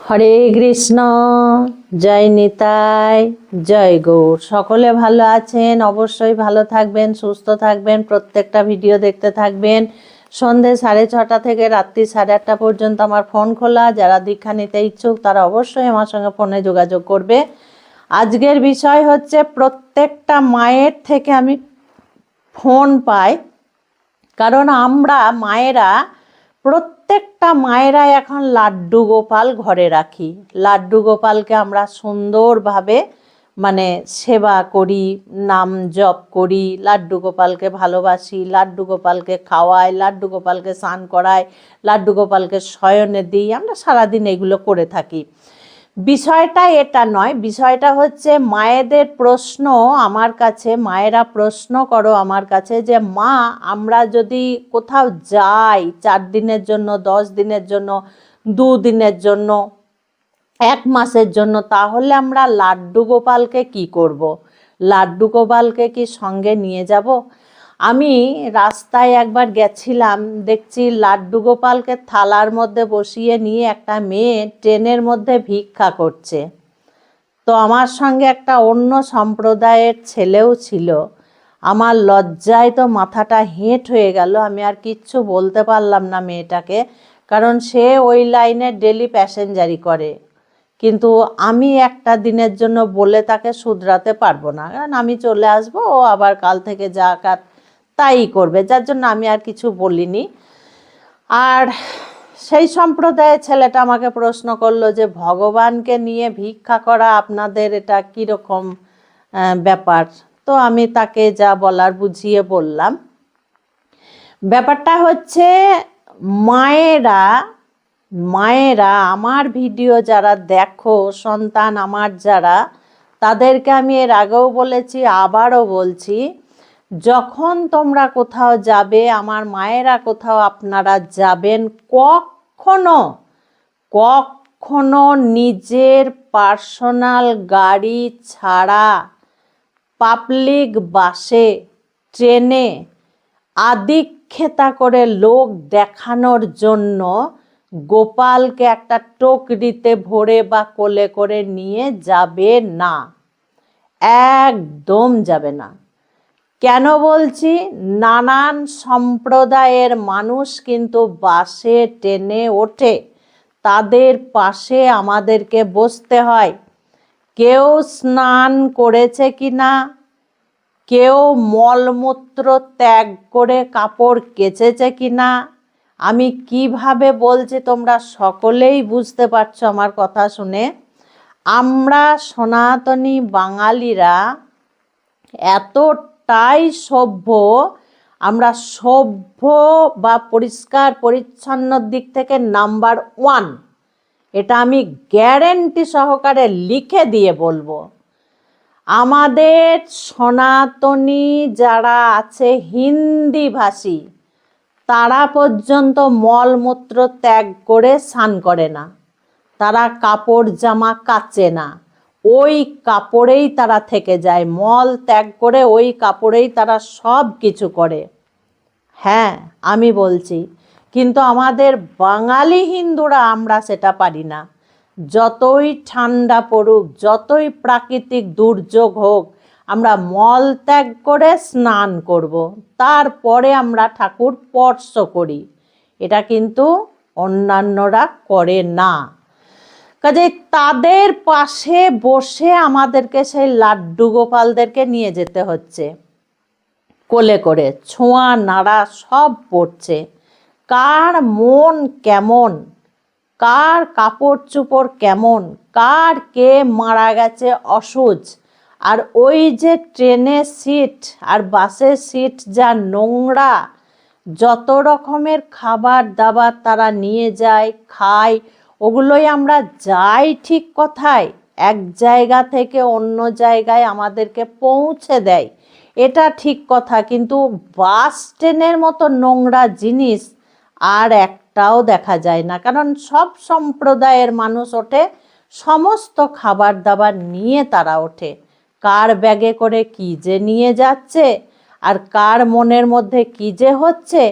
হরে কৃষ্ণ, জয় নিতাই, জয় গৌর। সকলে ভালো আছেন? অবশ্যই ভালো থাকবেন, সুস্থ থাকবেন, প্রত্যেকটা ভিডিও দেখতে থাকবেন। সন্ধে 6:30 থেকে রাত্রি 8:30 পর্যন্ত আমার ফোন খোলা। যারা দীক্ষা নিতে ইচ্ছুক তারা অবশ্যই আমার সঙ্গে ফোনে যোগাযোগ করবে। আজকের বিষয় হচ্ছে, প্রত্যেকটা মায়ের থেকে আমি ফোন পাই, কারণ আমরা মায়েরা, প্রত্যেকটা মায়েরা এখন লাড্ডু গোপাল ঘরে রাখি। লাড্ডু গোপালকে আমরা সুন্দরভাবে সেবা করি, নাম জপ করি, লাড্ডু গোপালকে ভালোবাসি, লাড্ডু গোপালকে খাওয়াই, লাড্ডু গোপালকে স্নান করাই, লাড্ডু গোপালকে শয়নে দিই। আমরা সারাদিন এগুলো করে থাকি। বিষয়টা এটা নয়, বিষয়টা হচ্ছে মায়েদের প্রশ্ন আমার কাছে। মায়েরা প্রশ্ন করো আমার কাছে যে, মা, আমরা যদি কোথাও যাই 4 দিনের জন্য, 10 দিনের জন্য, 2 দিনের জন্য, 1 মাসের জন্য, তাহলে আমরা লাড্ডু গোপালকে কি করব? লাড্ডু গোপালকে কি সঙ্গে নিয়ে যাব? আমি রাস্তায় একবার গেছিলাম, দেখছি লাড্ডু গোপালকে থালার মধ্যে বসিয়ে নিয়ে একটা মেয়ে ট্রেনের মধ্যে ভিক্ষা করছে। তো আমার সঙ্গে একটা অন্য সম্প্রদায়ের ছেলেও ছিল। আমার লজ্জায় তো মাথাটা হেঁট হয়ে গেল। আমি আর কিচ্ছু বলতে পারলাম না মেয়েটাকে, কারণ সে ওই লাইনে ডেলি প্যাসেঞ্জারি করে। কিন্তু আমি একটা দিনের জন্য বলে তাকে শুধরাতে পারবো না, কারণ আমি চলে আসবো, ও আবার কাল থেকে যা কাজ তাই করবে, যার জন্য আমি আর কিছু বলিনি। আর সেই সম্প্রদায়ের ছেলেটা আমাকে প্রশ্ন করলো যে, ভগবানকে নিয়ে ভিক্ষা করা আপনাদের এটা কীরকম ব্যাপার? তো আমি তাকে যা বলার বুঝিয়ে বললাম। ব্যাপারটা হচ্ছে, মায়েরা মায়েরা আমার ভিডিও যারা দেখো, সন্তান আমার যারা, তাদেরকে আমি এর আগেও বলেছি, আবারও বলছি, যখন তোমরা কোথাও যাবে, আমার মায়েরা কোথাও আপনারা যাবেন, কখনো কখনো নিজের পার্সোনাল গাড়ি ছাড়া পাবলিক বাসে, ট্রেনে আদিক্ষেতা করে লোক দেখানোর জন্য গোপালকে একটা টোকরিতে ভরে বা কোলে করে নিয়ে যাবে না। একদম যাবে না। কেন বলছি? নানান সম্প্রদায়ের মানুষ কিন্তু বাসে ট্রেনে ওঠে, তাদের পাশে আমাদেরকে বসতে হয়। কেউ স্নান করেছে কিনা, কেউ মলমূত্র ত্যাগ করে কাপড় কেচেছে কিনা, আমি কিভাবে বলছি তোমরা সকলেই বুঝতে পারছো আমার কথা শুনে। আমরা সনাতনী বাঙালিরা এতটাই সভ্য, আমরা সভ্য বা পরিষ্কার পরিচ্ছন্নর দিক থেকে নাম্বার 1, এটা আমি গ্যারেন্টি সহকারে লিখে দিয়ে বলবো। আমাদের সনাতনী যারা আছে হিন্দি ভাষী, তারা পর্যন্ত মলমূত্র ত্যাগ করে স্নান করে না, তারা কাপড় জামা কাচে না, ওই কাপড়েই তারা থেকে যায়, মল ত্যাগ করে ওই কাপড়েই তারা সব কিছু করে। হ্যাঁ, আমি বলছি, কিন্তু আমাদের বাঙালি হিন্দুরা আমরা সেটা পারি না। যতই ঠান্ডা পড়ুক, যতই প্রাকৃতিক দুর্যোগ হোক, আমরা মল ত্যাগ করে স্নান করব, তারপরে আমরা ঠাকুর স্পর্শ করি। এটা কিন্তু অন্যান্যরা করে না। কাজে তাদের পাশে বসে আমাদেরকে সেই লাড্ডু গোপালদেরকে নিয়ে যেতে হচ্ছে কোলে করে, ছোঁয়া নাড়া সব পড়ছে। কার মন কেমন, কার কাপড় চোপড় কেমন, কার কে মারা গেছে অসুচ, আর ওই যে ট্রেনের সিট আর বাসের সিট যা নোংরা, যত রকমের খাবার দাবার তারা নিয়ে যায়, খায়, ওগুলোই আমরা যাই ঠিক কথায়, এক জায়গা থেকে অন্য জায়গায় আমাদেরকে পৌঁছে দেয়, এটা ঠিক কথা। কিন্তু বাস ট্রেনের মতো নোংরা জিনিস আর একটাও দেখা যায় না, কারণ সব সম্প্রদায়ের মানুষ ওঠে, সমস্ত খাবার দাবার নিয়ে তারা ওঠে। কার ব্যাগে করে কী যে নিয়ে যাচ্ছে, আর কার মনের মধ্যে কী যে হচ্ছে,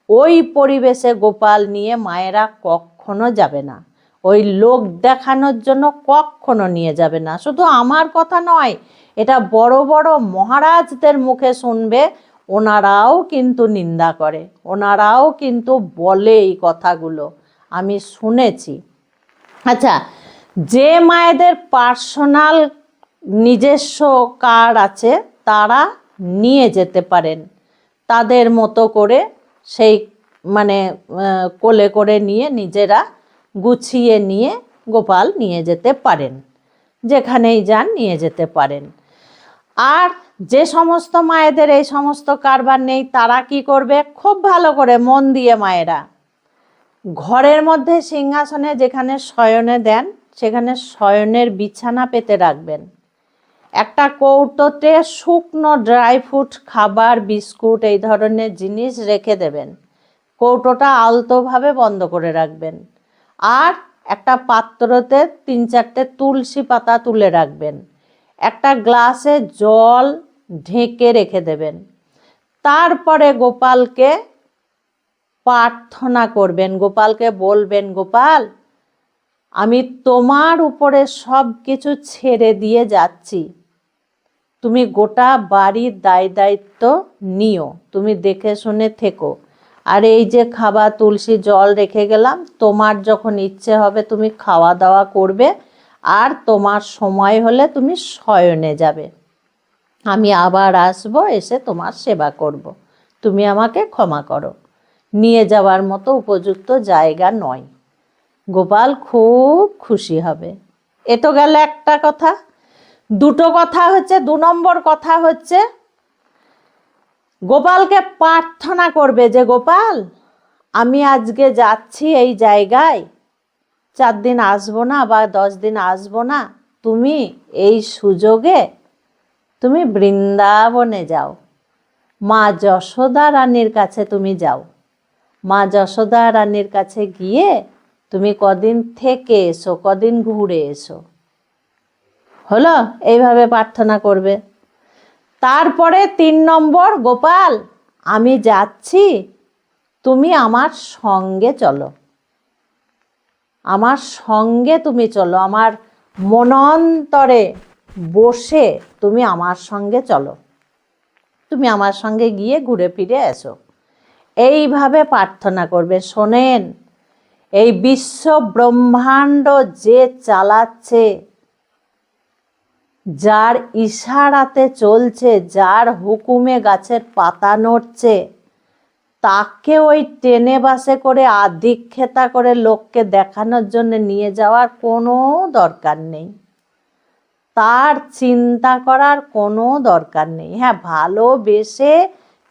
ওই পরিবেশে গোপাল নিয়ে মায়েরা কখনো যাবে না। ওই লোক দেখানোর জন্য কখনো নিয়ে যাবে না। শুধু আমার কথা নয়, এটা বড় বড় মহারাজদের মুখে শুনবে, ওনারাও কিন্তু নিন্দা করে, ওনারাও কিন্তু বলে এই কথাগুলো, আমি শুনেছি। আচ্ছা, যে মায়েদের পার্সোনাল নিজস্ব কার আছে তারা নিয়ে যেতে পারেন, তাদের মতো করে সেই মানে কোলে করে নিয়ে নিজেরা গুছিয়ে নিয়ে গোপাল নিয়ে যেতে পারেন, যেখানেই যান নিয়ে যেতে পারেন। আর যে সমস্ত মায়েদের এই সমস্ত কারবার নেই তারা কি করবে, খুব ভালো করে মন দিয়ে মায়েরা ঘরের মধ্যে সিংহাসনে যেখানে শয়নে দেন সেখানে শয়নের বিছানা পেতে রাখবেন। একটা কৌটোতে শুকনো ড্রাই ফ্রুট, খাবার, বিস্কুট এই ধরনের জিনিস রেখে দেবেন। কৌটোটা আলতোভাবে বন্ধ করে রাখবেন। আর একটা পাত্রতে 3-4টে তুলসী পাতা তুলে রাখবেন। একটা গ্লাসে জল ঢেকে রেখে দেবেন। তারপরে গোপালকে প্রার্থনা করবেন, গোপালকে বলবেন, গোপাল আমি তোমার উপরে সব কিছু ছেড়ে দিয়ে যাচ্ছি, তুমি গোটা বাড়ির দায়িত্ব নিও, তুমি দেখে শুনে থেকো। আর এই যে খাবার, তুলসী জল রেখে গেলাম, তোমার যখন ইচ্ছে হবে তুমি খাওয়া দাওয়া করবে, আর তোমার সময় হলে তুমি শয়নে যাবে, আমি আবার আসবো, এসে তোমার সেবা করব, তুমি আমাকে ক্ষমা করো, নিয়ে যাওয়ার মতো উপযুক্ত জায়গা নয়। গোপাল খুব খুশি হবে। এ তো গেল একটা কথা। দুটো কথা হচ্ছে, 2 নম্বর কথা হচ্ছে গোপালকে প্রার্থনা করবে যে গোপাল আমি আজকে যাচ্ছি এই জায়গায়, 4 দিন আসবো না বা 10 দিন আসবো না, তুমি এই সুযোগে তুমি বৃন্দাবনে যাও, মা যশোদা রানীর কাছে তুমি যাও, মা যশোদা রানীর কাছে গিয়ে তুমি কদিন থেকে এসো, কদিন ঘুরে এসো। হলো? এইভাবে প্রার্থনা করবে। তারপরে 3 নম্বর, গোপাল আমি যাচ্ছি, তুমি আমার সঙ্গে চলো, আমার সঙ্গে তুমি চলো, আমার মনন্তরে বসে তুমি আমার সঙ্গে চলো, তুমি আমার সঙ্গে গিয়ে ঘুরে ফিরে এসো। এইভাবে প্রার্থনা করবে। শোনেন, এই বিশ্ব ব্রহ্মাণ্ড যে চালাচ্ছে, যার ইশারাতে চলছে, যার হুকুমে গাছের পাতা নড়ছে, তাকে ওই ট্রেনে বাসে করে আধিক্ষেতা করে লোককে দেখানোর জন্য নিয়ে যাওয়ার কোনো দরকার নেই, তার চিন্তা করার কোনো দরকার নেই। হ্যাঁ, ভালোবেসে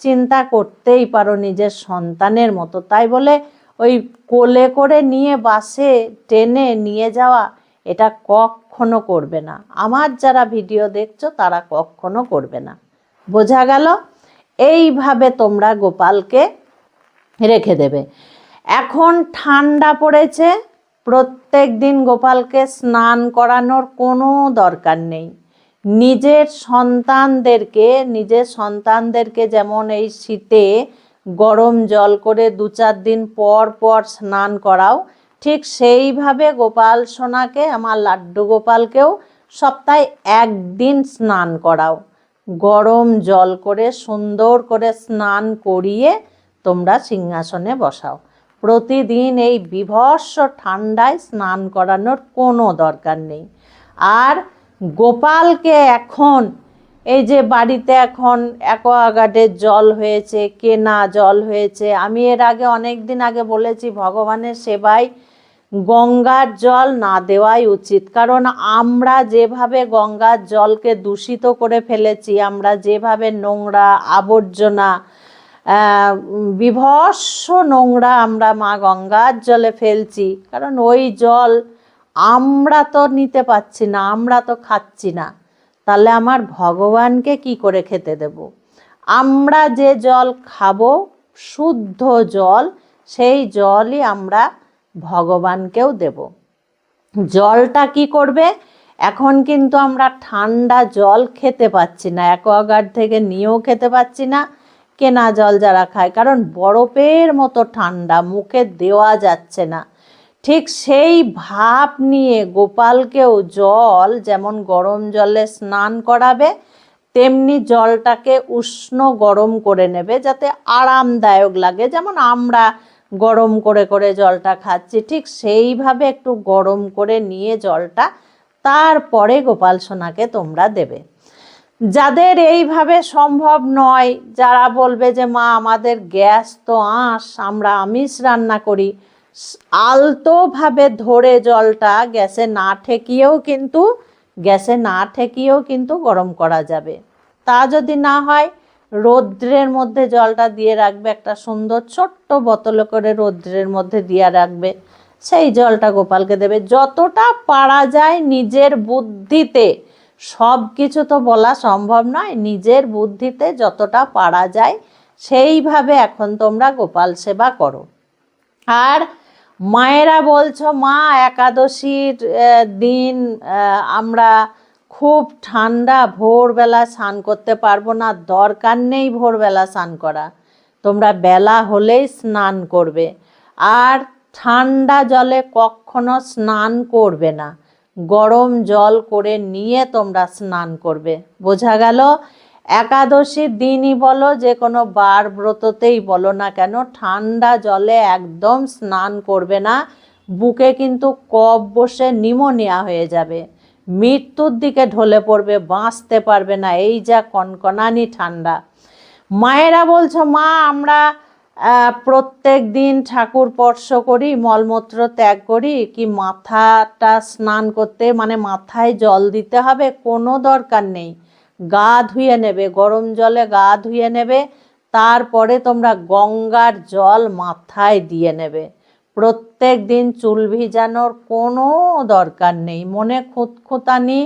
চিন্তা করতেই পারো নিজের সন্তানের মতো, তাই বলে ওই কোলে করে নিয়ে বাসে ট্রেনে নিয়ে যাওয়া এটা কখনো করবে না। আমার যারা ভিডিও দেখছো তারা কখনো করবে না। বোঝা গেল? এইভাবে তোমরা গোপালকে রেখে দেবে। এখন ঠান্ডা পড়েছে, প্রত্যেক দিন গোপালকে স্নান করানোর কোনো দরকার নেই। নিজের সন্তানদেরকে যেমন এই শীতে গরম জল করে 2-4 দিন পর পর স্নান করাও, ঠিক সেইভাবে গোপাল সোনাকে, আমার লাড্ডু গোপালকেও সপ্তাহে 1 দিন স্নান করাও। গরম জল করে সুন্দর করে স্নান করিয়ে তোমরা সিংহাসনে বসাও। প্রতিদিন এই বীভৎস ঠান্ডায় স্নান করানোর কোনো দরকার নেই। আর গোপালকে এখন এই যে বাড়িতে এখন অ্যাকোয়াগার্ডের জল হয়েছে, কেনা জল হয়েছে, আমি এর আগে অনেক দিন আগে বলেছি ভগবানের সেবায় গঙ্গার জল না দেওয়াই উচিত। কারণ আমরা যেভাবে গঙ্গার জলকে দূষিত করে ফেলেছি, আমরা যেভাবে নোংরা আবর্জনা, বিভৎস নোংরা আমরা মা গঙ্গার জলে ফেলছি, কারণ ওই জল আমরা তো নিতে পারছি না, আমরা তো খাচ্ছি না, তাহলে আমার ভগবানকে কি করে খেতে দেব? আমরা যে জল খাবো শুদ্ধ জল, সেই জলই আমরা ভগবানকেও দেব। জলটা কি করবে? এখন কিন্তু আমরা ঠান্ডা জল খেতে পাচ্ছি না, অ্যাকোয়াগার্ড থেকে নিয়েও খেতে পাচ্ছি না, কেনা জল যারা খায়, কারণ বরফের মতো ঠান্ডা, মুখে দেওয়া যাচ্ছে না। ঠিক সেই ভাব নিয়ে গোপালকেও জল যেমন গরম জলে স্নান করাবে, তেমনি জলটাকে উষ্ণ গরম করে নেবে যাতে আরামদায়ক লাগে। যেমন আমরা গরম করে করে জলটা খাচ্ছি, ঠিক সেইভাবে একটু গরম করে নিয়ে জলটা তারপরে গোপাল সোনাকে তোমরা দেবে। যাদের এইভাবে সম্ভব নয়, যারা বলবে যে মা আমাদের গ্যাস তো আমরা আমিষ রান্না করি, আলতোভাবে ধরে জলটা গ্যাসে না ঠেকিয়েও কিন্তু গরম করা যাবে। তা যদি না হয় রৌদ্রের মধ্যে জলটা দিয়ে রাখবে, একটা সুন্দর ছোট্ট বোতলে করে রৌদ্রের মধ্যে দিয়ে রাখবে, সেই জলটা গোপালকে দেবে। যতটা পারা যায় নিজের বুদ্ধিতে, সব কিছু তো বলা সম্ভব নয়, নিজের বুদ্ধিতে যতটা পারা যায় সেইভাবে এখন তোমরা গোপাল সেবা করো। আর মায়েরা বলছো মা একাদশীর দিন আমরা খুব ঠান্ডা, ভোরবেলা স্নান করতে পারবো না। দরকার নেই ভোরবেলা স্নান করা, তোমরা বেলা হলেই স্নান করবে। আর ঠান্ডা জলে কখনো স্নান করবে না, গরম জল করে নিয়ে তোমরা স্নান করবে। বোঝা গেল? একাদশীর দিনই বলো, যে কোনো বার ব্রততেই বলো না কেন, ঠান্ডা জলে একদম স্নান করবে না। বুকে কিন্তু কফ বসে নিউমোনিয়া হয়ে যাবে, মৃত্যুর দিকে ঢলে পড়বে, বাঁচতে পারবে না, এই যা কনকনানি ঠান্ডা। মায়েরা বলছো মা আমরা প্রত্যেক দিন ঠাকুর স্পর্শ করি, মলমূত্র ত্যাগ করি, কি মাথাটা স্নান করতে মানে মাথায় জল দিতে হবে? কোনো দরকার নেই, গা ধুয়ে নেবে, গরম জলে গা ধুয়ে নেবে, তারপরে তোমরা গঙ্গার জল মাথায় দিয়ে নেবে। প্রত্যেক দিন চুল ভিজানোর কোনো দরকার নেই, মনে খুঁতখুঁতানি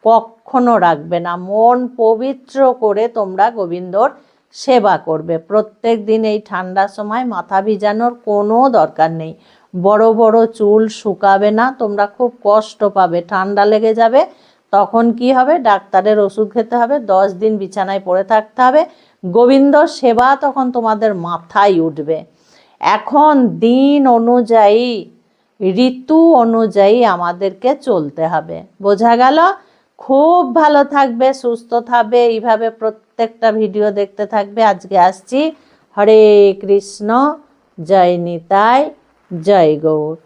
কখনো রাখবে না, মন পবিত্র করে তোমরা গোবিন্দর সেবা করবে। প্রত্যেক দিন এই ঠান্ডার সময় মাথা ভিজানোর কোনো দরকার নেই, বড় বড় চুল শুকাবে না, তোমরা খুব কষ্ট পাবে, ঠান্ডা লেগে যাবে। তখন কি হবে? ডাক্তারের ওষুধ খেতে হবে, 10 দিন বিছানায় পড়ে থাকতে হবে, গোবিন্দর সেবা তখন তোমাদের মাথায় উঠবে। এখন দিন অনুযায়ী, ঋতু অনুযায়ী আমাদেরকে চলতে হবে। বোঝা গেল? খুব ভালো থাকবে, সুস্থ থাকবে, এইভাবে প্রত্যেকটা ভিডিও দেখতে থাকবে। আজকে আসছি। হরে কৃষ্ণ, জয় নিতাই, জয় গৌর।